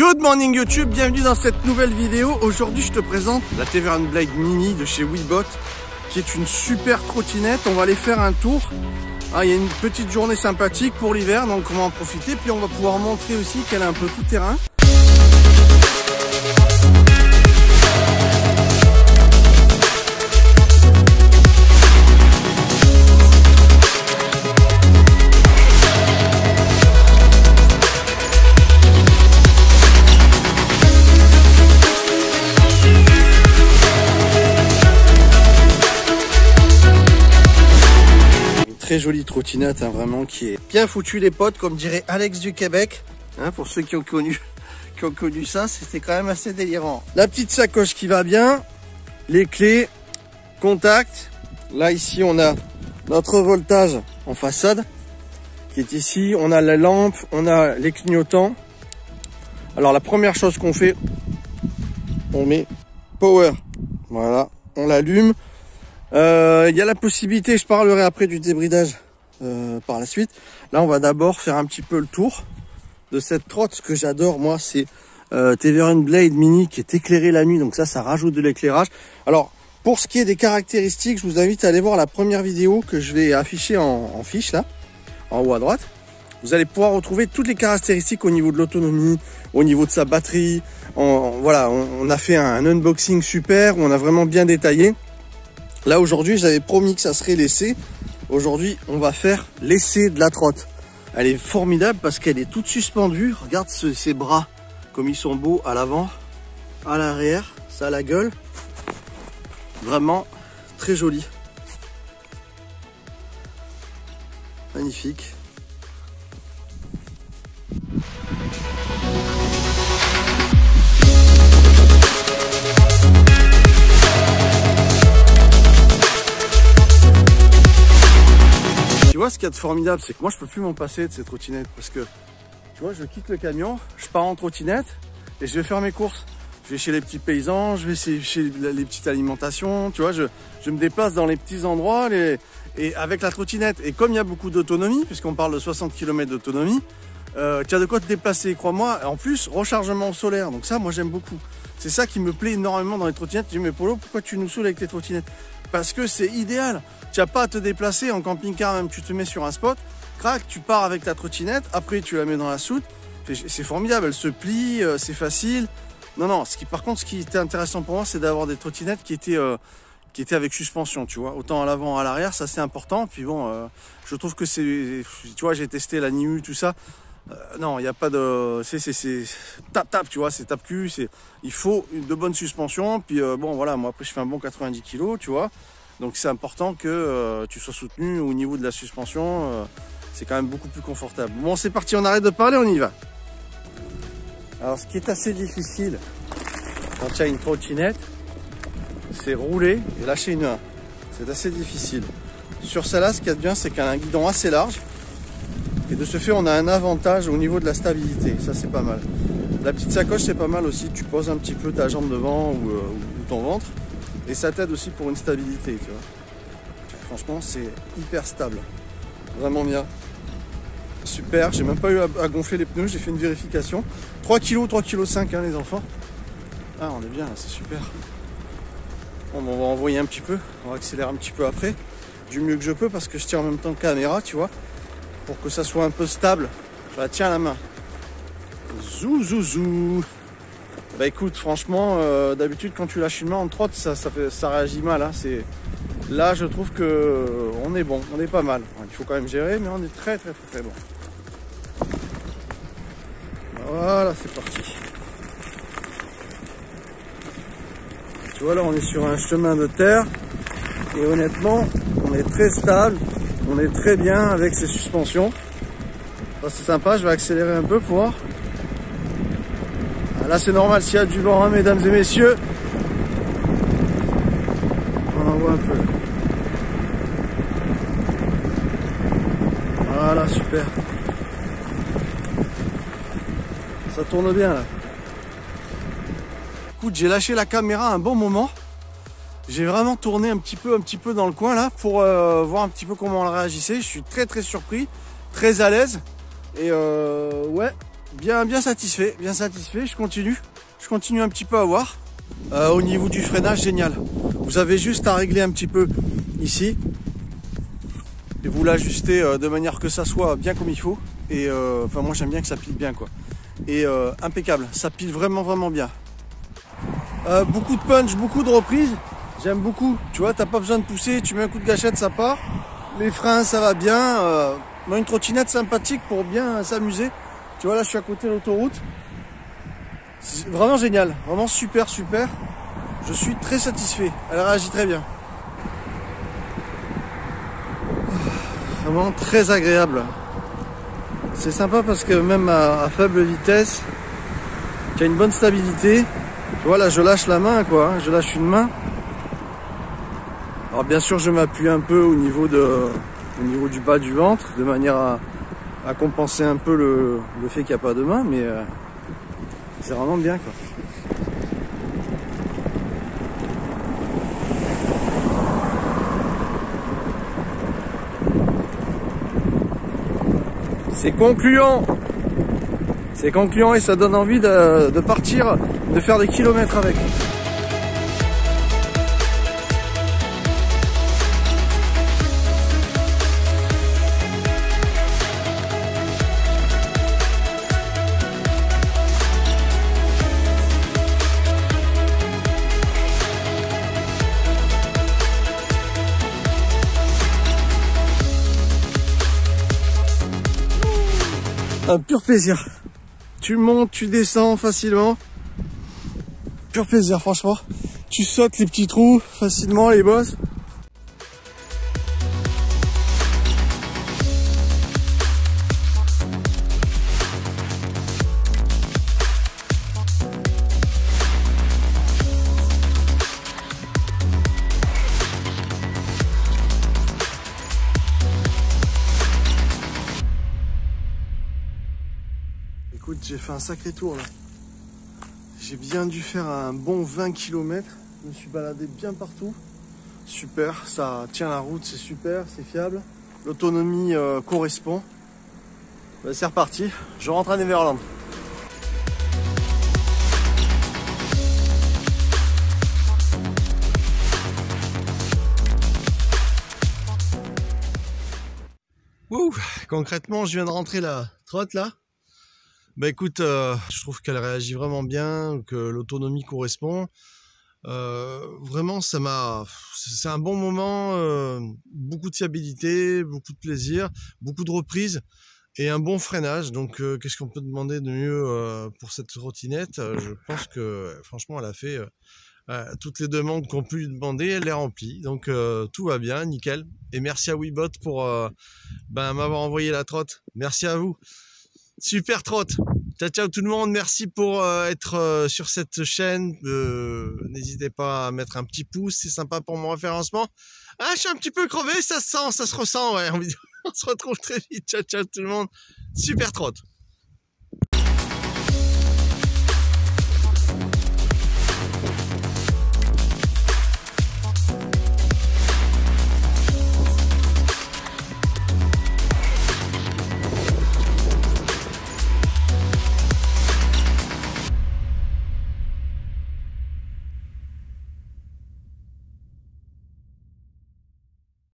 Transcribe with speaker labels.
Speaker 1: Good morning YouTube, bienvenue dans cette nouvelle vidéo. Aujourd'hui je te présente la Teveren Blade Mini de chez Wheelbot, qui est une super trottinette. On va aller faire un tour. Il y a une petite journée sympathique pour l'hiver, donc on va en profiter. Puis on va pouvoir montrer aussi qu'elle a un peu tout terrain. Très jolie trottinette, vraiment, qui est bien foutue les potes, comme dirait Alex du Québec. Pour ceux qui ont connu ça, c'était quand même assez délirant. La petite sacoche qui va bien, les clés, contact. Là ici on a notre voltage en façade qui est ici. On a la lampe, on a les clignotants. Alors la première chose qu'on fait, on met power. Voilà, on l'allume. Il y a la possibilité, je parlerai après du débridage par la suite. Là on va d'abord faire un petit peu le tour de cette trotte. Ce que j'adore moi, c'est Teveren Blade Mini qui est éclairée la nuit, donc ça rajoute de l'éclairage. Alors pour ce qui est des caractéristiques, je vous invite à aller voir la première vidéo que je vais afficher en fiche là, en haut à droite. Vous allez pouvoir retrouver toutes les caractéristiques au niveau de l'autonomie, au niveau de sa batterie. Voilà, on a fait un unboxing super où on a vraiment bien détaillé. Là aujourd'hui j'avais promis que ça serait l'essai. Aujourd'hui on va faire l'essai de la trotte. Elle est formidable parce qu'elle est toute suspendue. Regarde ses bras comme ils sont beaux à l'avant, à l'arrière, ça a la gueule. Vraiment très joli. Magnifique. Tu vois, ce qu'il y a de formidable, c'est que moi je peux plus m'en passer de cette trottinette parce que tu vois, je quitte le camion, je pars en trottinette et je vais faire mes courses. Je vais chez les petits paysans, je vais chez les petites alimentations, tu vois, je me déplace dans les petits endroits et avec la trottinette. Et comme il y a beaucoup d'autonomie, puisqu'on parle de 60 km d'autonomie, tu as de quoi te déplacer, crois-moi. En plus, rechargement solaire, donc ça, moi j'aime beaucoup. C'est ça qui me plaît énormément dans les trottinettes. Je dis, mais Polo, pourquoi tu nous saoules avec tes trottinettes? Parce que c'est idéal. Tu n'as pas à te déplacer en camping-car, même tu te mets sur un spot, crac, tu pars avec ta trottinette, après tu la mets dans la soute. C'est formidable, elle se plie, c'est facile. Non, par contre, ce qui était intéressant pour moi, c'est d'avoir des trottinettes qui étaient avec suspension, tu vois. Autant à l'avant, à l'arrière, ça c'est important. Puis bon, je trouve que c'est, tu vois, j'ai testé la NIU, tout ça. Non, il n'y a pas de... C'est tap, tu vois, c'est tape-cul. Il faut de bonnes suspensions. Puis bon, voilà, moi après je fais un bon 90 kg, tu vois. Donc c'est important que tu sois soutenu au niveau de la suspension. C'est quand même beaucoup plus confortable. Bon, c'est parti, on arrête de parler, on y va. Alors ce qui est assez difficile quand il y a une trottinette, c'est rouler et lâcher une main. C'est assez difficile. Sur celle-là, ce qu'il y a de bien, c'est qu'elle a un guidon assez large. Et de ce fait, on a un avantage au niveau de la stabilité. Ça, c'est pas mal. La petite sacoche, c'est pas mal aussi. Tu poses un petit peu ta jambe devant ou ton ventre. Et ça t'aide aussi pour une stabilité, tu vois. Franchement, c'est hyper stable. Vraiment bien. Super. J'ai même pas eu à gonfler les pneus. J'ai fait une vérification. 3 kg, 3,5 kg, les enfants. Ah, on est bien là, c'est super. Bon, on va envoyer un petit peu. On va accélérer un petit peu après. Du mieux que je peux parce que je tiens en même temps caméra, tu vois. Pour que ça soit un peu stable, je la tiens à la main. Zou. Bah écoute, franchement, d'habitude quand tu lâches une main en trotte, ça réagit mal. Hein. Là, je trouve que on est bon, on est pas mal. Il faut quand même gérer, mais on est très bon. Voilà, c'est parti. Tu vois, là, on est sur un chemin de terre. Et honnêtement, on est très stable. On est très bien avec ces suspensions. C'est sympa, je vais accélérer un peu pour voir. Là c'est normal s'il y a du vent, hein, mesdames et messieurs. On en voit un peu. Voilà, super. Ça tourne bien là. Écoute, j'ai lâché la caméra un bon moment. J'ai vraiment tourné un petit peu dans le coin là pour voir un petit peu comment elle réagissait. Je suis très surpris, très à l'aise. Et ouais, bien satisfait, je continue un petit peu à voir. Au niveau du freinage, génial. Vous avez juste à régler un petit peu ici et vous l'ajustez de manière que ça soit bien comme il faut. Et enfin moi j'aime bien que ça pile bien quoi. Et impeccable, ça pile vraiment bien. Beaucoup de punch, beaucoup de reprises. J'aime beaucoup. Tu vois, t'as pas besoin de pousser, tu mets un coup de gâchette, ça part. Les freins, ça va bien. Une trottinette sympathique pour bien s'amuser. Tu vois, là, je suis à côté de l'autoroute. C'est vraiment génial. Vraiment super. Je suis très satisfait. Elle réagit très bien. Vraiment très agréable. C'est sympa parce que même à faible vitesse, tu as une bonne stabilité. Tu vois, là, je lâche la main, quoi. Je lâche une main. Alors bien sûr je m'appuie un peu au niveau du bas du ventre de manière à compenser un peu le fait qu'il n'y a pas de main, mais c'est vraiment bien quoi. C'est concluant et ça donne envie de partir, de faire des kilomètres avec. Un pur plaisir. Tu montes, tu descends facilement. Pur plaisir, franchement. Tu sautes les petits trous facilement, les bosses. Écoute, j'ai fait un sacré tour là. J'ai bien dû faire un bon 20 km. Je me suis baladé bien partout. Super, ça tient la route, c'est super, c'est fiable. L'autonomie correspond. Ben, c'est reparti, je rentre à Neverland. Ouh, concrètement, je viens de rentrer la trotte là. Bah écoute, je trouve qu'elle réagit vraiment bien, que l'autonomie correspond. Vraiment, c'est un bon moment, beaucoup de fiabilité, beaucoup de plaisir, beaucoup de reprises et un bon freinage. Donc, qu'est-ce qu'on peut demander de mieux pour cette trottinette? Je pense que franchement, elle a fait toutes les demandes qu'on peut lui demander, elle les remplit. Donc, tout va bien, nickel. Et merci à Webot pour m'avoir envoyé la trotte. Merci à vous. Super trotte. Ciao tout le monde, merci pour être sur cette chaîne. N'hésitez pas à mettre un petit pouce, c'est sympa pour mon référencement. Ah, je suis un petit peu crevé, ça se sent, ça se ressent, ouais. On se retrouve très vite. Ciao tout le monde. Super trotte.